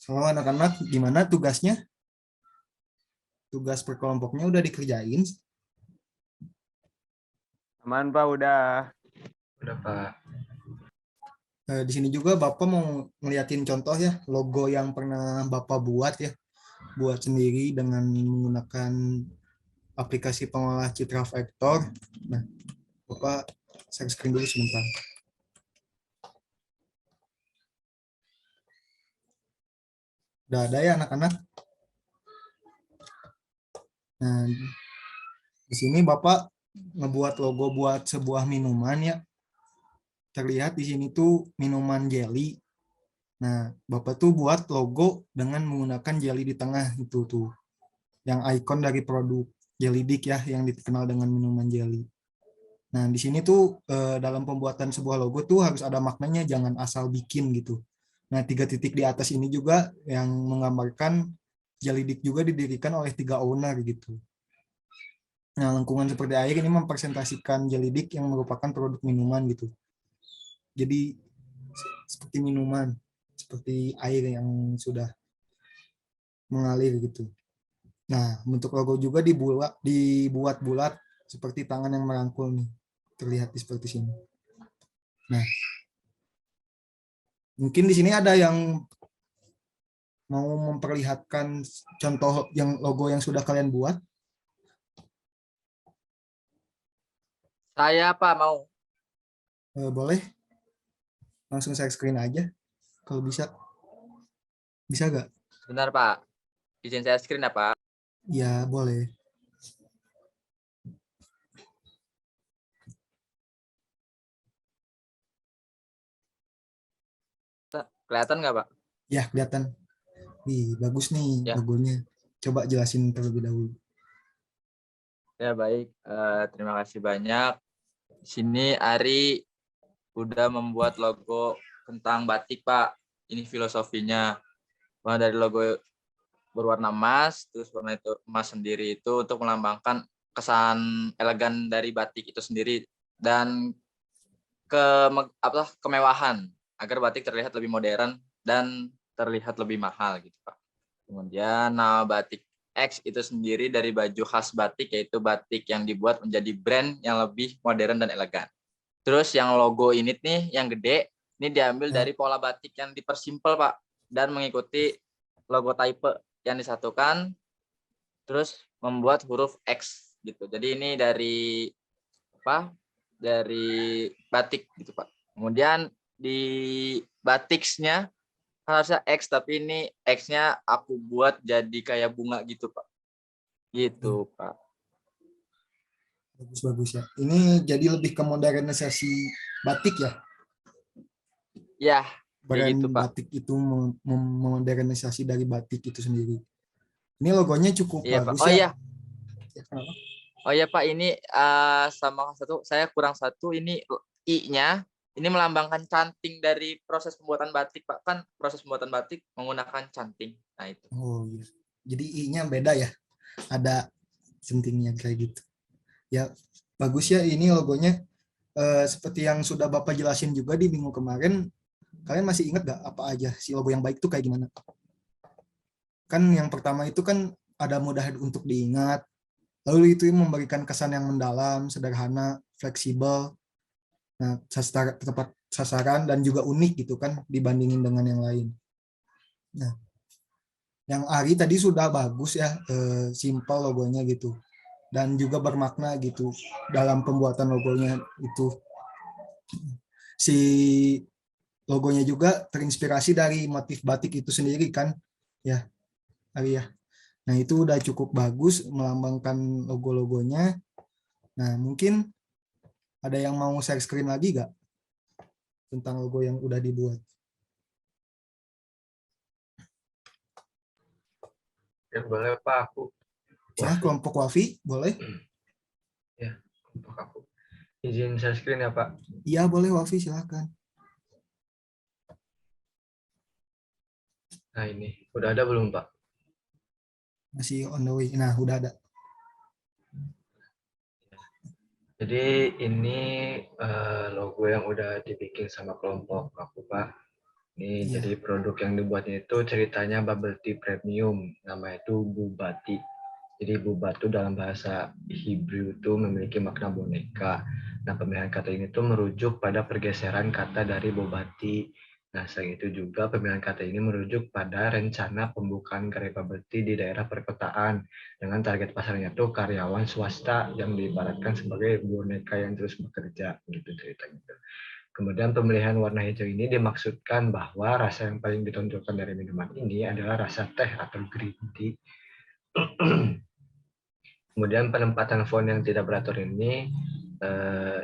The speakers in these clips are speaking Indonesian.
Kalau anak-anak gimana tugasnya? Tugas per kelompoknya udah dikerjain? Aman Pak, udah. Udah Pak. Di sini juga Bapak mau ngeliatin contoh ya, logo yang pernah Bapak buat ya, buat sendiri dengan menggunakan aplikasi pengolah citra vektor. Nah, Bapak share screen dulu sebentar. Udah ada ya anak-anak? Nah, di sini Bapak ngebuat logo buat sebuah minuman ya. Terlihat di sini tuh minuman jelly. Nah, Bapak tuh buat logo dengan menggunakan jelly di tengah itu tuh. Yang ikon dari produk Jellydick ya, yang dikenal dengan minuman jelly. Nah, di sini tuh dalam pembuatan sebuah logo tuh harus ada maknanya, jangan asal bikin gitu. Nah, 3 titik di atas ini juga yang menggambarkan Jellydick juga didirikan oleh 3 owner gitu. Nah, lengkungan seperti air ini mempresentasikan Jellydick yang merupakan produk minuman gitu. Jadi seperti minuman, seperti air yang sudah mengalir gitu. Nah, bentuk logo juga dibuat bulat seperti tangan yang merangkul nih. Terlihat seperti sini. Nah, mungkin di sini ada yang mau memperlihatkan contoh yang logo yang sudah kalian buat. Saya Pak mau. Boleh langsung saya screen aja kalau bisa. Bisa nggak? Sebentar Pak. Izin saya screen ya Pak. Ya, boleh. Kelihatan nggak Pak? Ya, kelihatan. Wih, bagus nih Ya. logonya. Coba jelasin terlebih dahulu. Ya baik. Terima kasih banyak. Di sini Ari udah membuat logo tentang batik Pak. Ini filosofinya. Dari logo berwarna emas, terus warna itu emas sendiri itu untuk melambangkan kesan elegan dari batik itu sendiri dan kemewahan agar batik terlihat lebih modern dan terlihat lebih mahal gitu Pak. Kemudian nama batik X itu sendiri dari baju khas batik, yaitu batik yang dibuat menjadi brand yang lebih modern dan elegan. Terus yang logo ini nih yang gede ini diambil dari pola batik yang dipersimpel Pak dan mengikuti logo type yang disatukan terus membuat huruf X gitu. Jadi ini dari apa? Dari batik gitu Pak. Kemudian di batiknya harusnya X tapi ini X-nya aku buat jadi kayak bunga gitu Pak. Gitu Pak. Bagus-bagus ya. Ini jadi lebih ke modernisasi batik ya. Ya, kayak Brand gitu Pak. batik itu memodernisasi dari batik itu sendiri. Ini logonya cukup Iya Pak. bagus Oh ya. iya. Ya, kenapa? Oh iya Pak, ini sama satu saya kurang satu ini I-nya ini melambangkan canting dari proses pembuatan batik Pak. Kan proses pembuatan batik menggunakan canting. Nah itu. Oh iya. Jadi I-nya beda ya. Ada centingnya kayak gitu. Ya, bagus ya ini logonya. Seperti yang sudah Bapak jelasin juga di minggu kemarin, kalian masih ingat gak apa aja si logo yang baik itu kayak gimana? Kan yang pertama itu kan ada mudah untuk diingat, lalu itu memberikan kesan yang mendalam, sederhana, fleksibel, nah, tepat sasaran dan juga unik gitu kan dibandingin dengan yang lain. Nah, yang Ari tadi sudah bagus ya, simple logonya gitu dan juga bermakna gitu dalam pembuatan logonya itu. Si logonya juga terinspirasi dari motif batik itu sendiri kan ya, Ari ya. Nah, itu udah cukup bagus melambangkan logo-logonya. Nah, mungkin ada yang mau share screen lagi gak tentang logo yang udah dibuat? Ya boleh Pak, aku. Ya, kelompok Wafi, boleh? Ya, kelompok aku. Izin share screen ya Pak. Iya, boleh Wafi, silakan. Nah ini, udah ada belum Pak? Masih on the way. Nah, udah ada. Jadi ini logo yang udah dibikin sama kelompok aku Pak. Ini Iya. jadi produk yang dibuatnya itu ceritanya bubble tea premium, nama itu Bubati. Jadi Bubat itu dalam bahasa Hebrew itu memiliki makna boneka. Nah, pemilihan kata ini tuh merujuk pada pergeseran kata dari Bobati. Nah, selain itu juga pemilihan kata ini merujuk pada rencana pembukaan gerai bubble tea di daerah perkotaan dengan target pasarnya tuh karyawan swasta yang diibaratkan sebagai boneka yang terus bekerja gitu ceritanya. Kemudian pemilihan warna hijau ini dimaksudkan bahwa rasa yang paling ditonjolkan dari minuman ini adalah rasa teh atau green tea. Kemudian penempatan font yang tidak beratur ini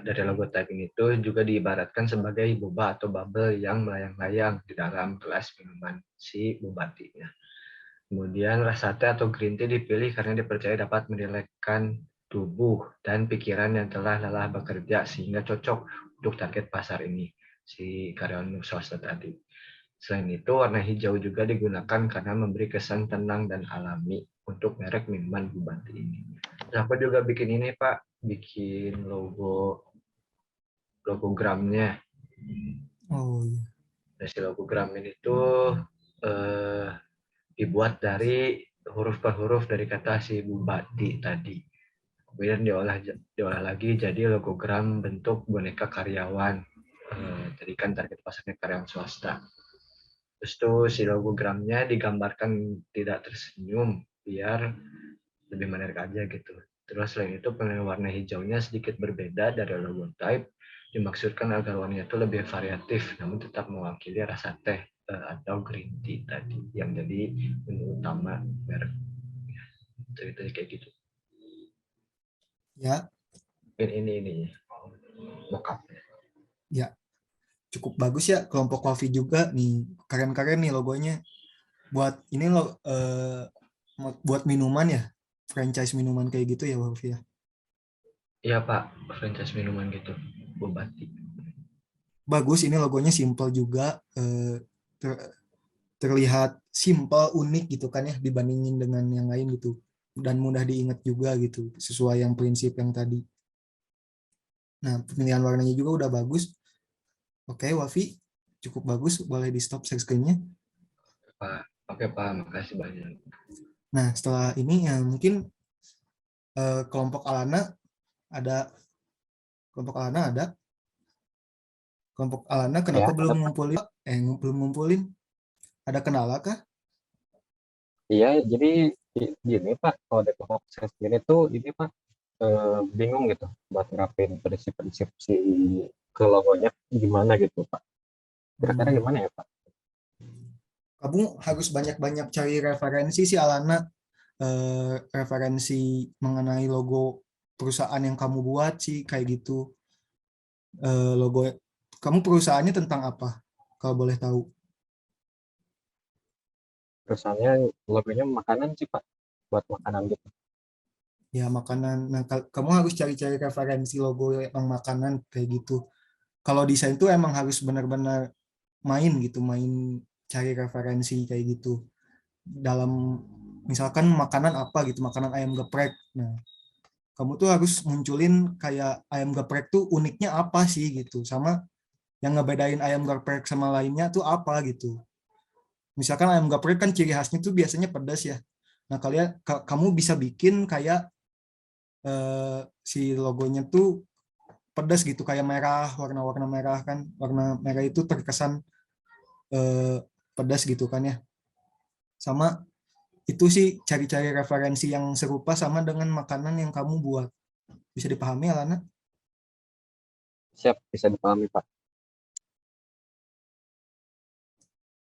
dari logo type ini tuh juga diibaratkan sebagai boba atau bubble yang melayang-layang di dalam gelas minuman si bobatinya. Kemudian rasa teh atau green tea dipilih karena dipercaya dapat merilekkan tubuh dan pikiran yang telah lelah bekerja sehingga cocok untuk target pasar ini, si karyawan swasta tadi. Selain itu, warna hijau juga digunakan karena memberi kesan tenang dan alami untuk merek minuman Bubati ini. Nah, aku juga bikin ini, Pak, bikin logo gramnya. Oh iya. Nah, si logo gram ini tuh dibuat dari huruf per huruf dari kata si Bubati tadi. Kemudian diolah lagi jadi logogram bentuk boneka karyawan. Jadi kan target pasarnya karyawan swasta. Terus tuh si logogramnya digambarkan tidak tersenyum biar lebih menarik aja gitu. Terus selain itu pemilihan warna hijaunya sedikit berbeda dari logo type, dimaksudkan agar warnanya itu lebih variatif namun tetap mewakili rasa teh atau green tea tadi yang jadi menu utama merek. Ceritanya kayak gitu. Ya, Ini mockup. ya. Cukup bagus ya kelompok Wafi juga nih. Keren-keren nih logonya. Buat ini lo buat minuman ya. Franchise minuman kayak gitu ya Wafi ya. Iya Pak, franchise minuman gitu, Bobati. Bagus ini logonya simple juga. Terlihat simple, unik gitu kan ya dibandingin dengan yang lain gitu. Dan mudah diingat juga gitu. Sesuai yang prinsip yang tadi. Nah, pemilihan warnanya juga udah bagus. Oke, Wafi, cukup bagus. Boleh di stop share screen-nya. Pak, oke Pak, makasih banyak. Nah, setelah ini ya mungkin kelompok Alana ada. Kelompok Alana ada. Kelompok Alana kenapa Ya, ada belum Pak. ngumpulin? Belum ngumpulin. Ada kendala kah? Iya, jadi gini Pak, kalau dari kelompok saya sendiri tuh ini Pak bingung gitu buat nerapin prinsip-prinsip si ke logonya gimana gitu Pak. Kira-kira Hmm, gimana ya Pak? Kamu harus banyak-banyak cari referensi sih Alana. Referensi mengenai logo perusahaan yang kamu buat sih kayak gitu. Logo kamu perusahaannya tentang apa? Kalau boleh tahu. Terusannya logonya makanan sih Pak, buat makanan gitu. Ya makanan. Nah, kamu harus cari-cari referensi logo yang makanan kayak gitu. Kalau desain tuh emang harus benar-benar main gitu, main cari referensi kayak gitu. Dalam misalkan makanan apa gitu, makanan ayam geprek. Nah, kamu tuh harus munculin kayak ayam geprek tuh uniknya apa sih gitu, sama yang ngebedain ayam geprek sama lainnya tuh apa gitu. Misalkan ayam geprek kan ciri khasnya tuh biasanya pedas ya. Nah, kamu bisa bikin kayak si logonya tuh pedas gitu, kayak merah, warna-warna merah kan. Warna merah itu terkesan eh, pedas gitu kan ya. Sama itu sih cari-cari referensi yang serupa sama dengan makanan yang kamu buat. Bisa dipahami Alana? Siap, bisa dipahami Pak.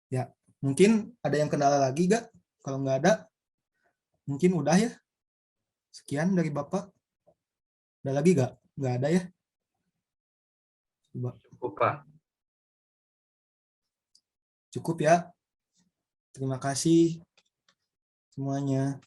Ya, mungkin ada yang kendala lagi gak? Kalau nggak ada, mungkin udah ya. Sekian dari Bapak. Ada lagi gak? Nggak ada ya? Coba. Cukup Pak. Cukup ya. Terima kasih semuanya.